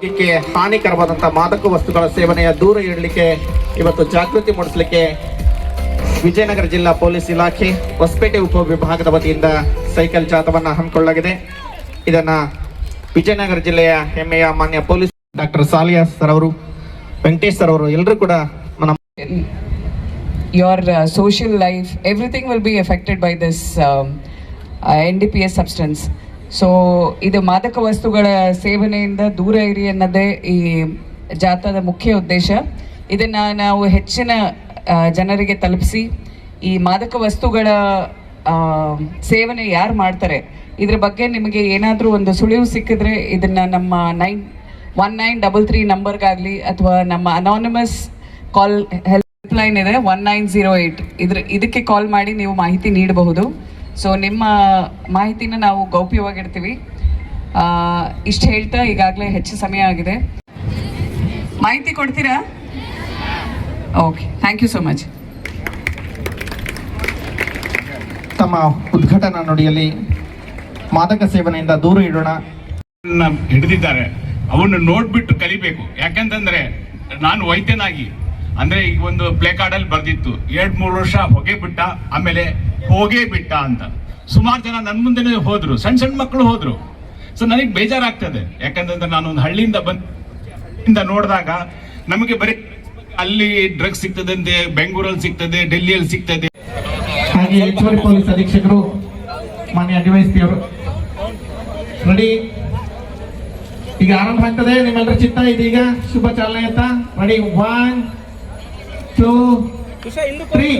ಹಾನಿಕರವಾದಂತಹ ಮಾದಕ ವಸ್ತುಗಳ ಸೇವನೆಯ ದೂರ ಇಡಲಿಕ್ಕೆ ಇವತ್ತು ಜಾಗೃತಿ ಮೂಡಿಸಲಿಕ್ಕೆ ವಿಜಯನಗರ ಜಿಲ್ಲಾ ಪೊಲೀಸ್ ಇಲಾಖೆ ಹೊಸಪೇಟೆ ಉಪವಿಭಾಗದ ವತಿಯಿಂದ ಸೈಕಲ್ ಜಾಥಾವನ್ನು ಹಮ್ಮಿಕೊಳ್ಳಲಾಗಿದೆ. ಇದನ್ನ ವಿಜಯನಗರ ಜಿಲ್ಲೆಯ ಹೆಮ್ಮೆಯ ಮಾನ್ಯ ಪೊಲೀಸ್ ಡಾಕ್ಟರ್ ಸಾಲಿಯಾ ಸರ್ ಅವರು, ವೆಂಕಟೇಶ್ ಸರ್ ಅವರು ಎಲ್ಲರೂ ಕೂಡ your social life, everything will be affected by this NDPS substance. So ಇದು ಮಾದಕ ವಸ್ತುಗಳ ಸೇವನೆಯಿಂದ ದೂರ ಇರಿ ಅನ್ನೋದೇ ಈ ಜಾಥಾದ ಮುಖ್ಯ ಉದ್ದೇಶ. ಇದನ್ನು ನಾವು ಹೆಚ್ಚಿನ ಜನರಿಗೆ ತಲುಪಿಸಿ ಈ ಮಾದಕ ವಸ್ತುಗಳ ಸೇವನೆ ಯಾರು ಮಾಡ್ತಾರೆ ಇದ್ರ ಬಗ್ಗೆ ನಿಮಗೆ ಏನಾದರೂ ಒಂದು ಸುಳಿವು ಸಿಕ್ಕಿದ್ರೆ ಇದನ್ನು ನಮ್ಮ 1933 ನಂಬರ್ಗಾಗಲಿ ಅಥವಾ ನಮ್ಮ ಅನಾನಿಮಸ್ ಕಾಲ್ ಹೆಲ್ಪ್ ಲೈನ್ ಇದೆ 1908 ಇದಕ್ಕೆ ಕಾಲ್ ಮಾಡಿ ನೀವು ಮಾಹಿತಿ ನೀಡಬಹುದು. ಸೊ ನಿಮ್ಮ ಮಾಹಿತಿನ ನಾವು ಗೌಪ್ಯವಾಗಿಡ್ತೀವಿ. ಇಷ್ಟು ಹೇಳ್ತಾ ಈಗಾಗಲೇ ಹೆಚ್ಚು ಸಮಯ ಆಗಿದೆ. ಮಾಹಿತಿ ಕೊಡ್ತೀರಾ? Okay, thank you so much. ತಮ್ಮ ಉದ್ಘಾಟನಾ ನುಡಿಯಲ್ಲಿ ಮಾದಕ ಸೇವನೆಯಿಂದ ದೂರ ಇಡೋಣ ಹಿಡಿದಿದ್ದಾರೆ. ಅವನ್ನು ನೋಡ್ಬಿಟ್ಟು ಕಲಿಬೇಕು. ಯಾಕಂತಂದ್ರೆ ನಾನು ವೈದ್ಯನಾಗಿ ಅಂದ್ರೆ ಈಗ ಒಂದು ಪ್ಲೇ ಕಾರ್ಡ್ ಅಲ್ಲಿ ಬರ್ದಿತ್ತು 2-3 ವರ್ಷ ಹೊಗೆ ಬಿಟ್ಟ, ಆಮೇಲೆ ಹೋಗೇ ಬಿಟ್ಟ ಅಂತ. ಸುಮಾರು ಜನ ನನ್ನ ಮುಂದೆನೇ ಹೋದ್ರು, ಸಣ್ಣ ಮಕ್ಕಳು ಹೋದ್ರು. ಸೊ ನನಗೆ ಬೇಜಾರಾಗ್ತದೆ. ಯಾಕಂತಂದ್ರೆ ನಾನು ಒಂದು ಹಳ್ಳಿಯಿಂದ ನೋಡಿದಾಗ ನಮಗೆ ಬರೀ ಅಲ್ಲಿ ಡ್ರಗ್ಸ್ ಸಿಗ್ತದಂತೆ, ಬೆಂಗಳೂರಲ್ಲಿ ಸಿಗ್ತದೆ, ಡೆಲ್ಲಿಯಲ್ಲಿ ಸಿಗ್ತದೆ. ಹಾಗೆ ಹೆಚ್ಚುವರಿ ಪೊಲೀಸ್ ಅಧೀಕ್ಷಕರು ಮಾನ್ಯ ಡಿವೈಎಸ್ಪಿ ಅವರು ರೆಡಿ. ಈಗ ಆರಂಭ ಆಗ್ತದೆ. ನಿಮ್ಮೆಲ್ಲರ ಚಿತ್ತ ಇದೀಗ ಶುಭ ಚಾಲನೆ ಅಂತ ರೆಡಿ. 1, 2, 3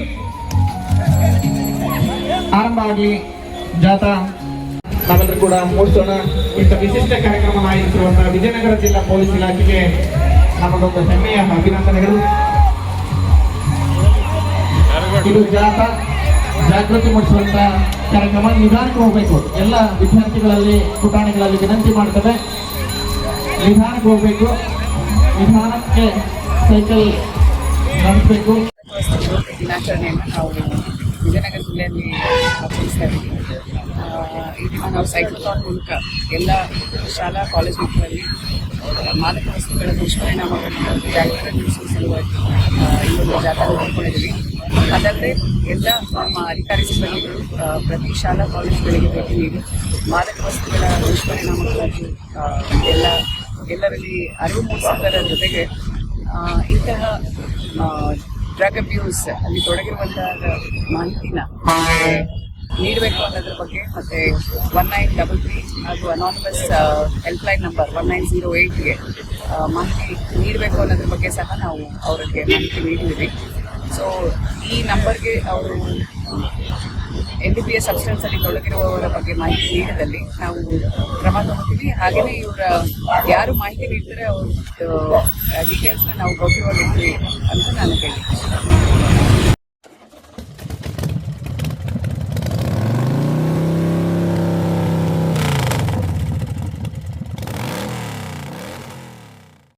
ಆರಂಭ ಆಗಲಿ ಜಾಥಾ. ನಾವೆಲ್ಲರೂ ಕೂಡ ಮೂಡಿಸೋಣ. ಇಂಥ ವಿಶಿಷ್ಟ ಕಾರ್ಯಕ್ರಮ ಆಯೋಜಿಸಿರುವಂತಹ ವಿಜಯನಗರ ಜಿಲ್ಲಾ ಪೊಲೀಸ್ ಇಲಾಖೆಗೆ ನಮ್ಮದೊಂದು ಹೆಮ್ಮೆಯ ಅಭಿನಂದನೆಗಳು. ಇದು ಜಾಥಾ ಜಾಗೃತಿ ಮೂಡಿಸುವಂತ ಕಾರ್ಯಕ್ರಮ. ನಿಧಾನಕ್ಕೆ ಹೋಗ್ಬೇಕು. ಎಲ್ಲ ವಿದ್ಯಾರ್ಥಿಗಳಲ್ಲಿ ಪುಟಾಣಿಗಳಲ್ಲಿ ವಿನಂತಿ ಮಾಡ್ತೇವೆ, ನಿಧಾನಕ್ಕೆ ಹೋಗ್ಬೇಕು, ನಿಧಾನಕ್ಕೆ ಸೈಕಲ್ ನಡೆಸಬೇಕು. ದಿನಾಚರಣೆಯನ್ನು ನಾವು ವಿಜಯನಗರ ಜಿಲ್ಲೆಯಲ್ಲಿ ಆಚರಿಸ್ತಾ ಇದ್ದೀವಿ. ಈ ದಿನ ನಾವು ಸೈಕ್ಲಥಾನ್ ಮೂಲಕ ಎಲ್ಲ ಶಾಲಾ ಕಾಲೇಜ್ ಮಕ್ಕಳಲ್ಲಿ ಮಾದಕ ವಸ್ತುಗಳ ದುಷ್ಪರಿಣಾಮಗಳನ್ನು ಜಾಗೃತಿ ಮೂಡಿಸುವ ಸಲುವಾಗಿ ಈ ಒಂದು ಜಾಥಾ ಹಮ್ಮಿಕೊಂಡಿದ್ದೀವಿ. ಅದಲ್ಲದೆ ಎಲ್ಲ ನಮ್ಮ ಅಧಿಕಾರಿ ಸಿಬ್ಬಂದಿಗಳು ಪ್ರತಿ ಶಾಲಾ ಕಾಲೇಜುಗಳಿಗೆ ಭೇಟಿ ನೀಡಿ ಮಾದಕ ವಸ್ತುಗಳ ದುಷ್ಪರಿಣಾಮಗಳನ್ನು ಎಲ್ಲರಲ್ಲಿ ಅರಿವು ಮೂಡಿಸುವುದರ ಜೊತೆಗೆ ಇಂತಹ ಡ್ರಗ್ ಅಬ್ಯೂಸ್ ಅಲ್ಲಿ ತೊಡಗಿರುವಂತಹ ಮಾಹಿತಿನ ನೀಡಬೇಕು ಅನ್ನೋದ್ರ ಬಗ್ಗೆ, ಮತ್ತೆ 1933 ಹಾಗೂ ಅನಾನಿಮಸ್ ಹೆಲ್ಪ್ ಲೈನ್ ನಂಬರ್ 1908ಗೆ ಮಾಹಿತಿ ನೀಡಬೇಕು ಅನ್ನೋದ್ರ ಬಗ್ಗೆ ಸಹ ನಾವು ಅವರಿಗೆ ಮಾಹಿತಿ ನೀಡಿದ್ದೀವಿ. ಸೊ ಈ ನಂಬರ್ಗೆ ಅವರು NDPS ಸಬ್ಸ್ಟೆನ್ಸ್ ಅಲ್ಲಿ ತೊಡಗಿರುವವರ ಬಗ್ಗೆ ಮಾಹಿತಿ ನೀಡಿದಲ್ಲಿ ನಾವು ಕ್ರಮ ತಗೋತೀವಿ. ಹಾಗೆಯೇ ಇವರ ಯಾರು ಮಾಹಿತಿ ನೀಡ್ತಾರೆ ಅವ್ರ ಡೀಟೇಲ್ಸ್ನ ನಾವು ಗೌಪ್ಯವಾಗಿರ್ತೀವಿ ಅಂತ ನಾನು ಹೇಳಿದ್ದೀನಿ.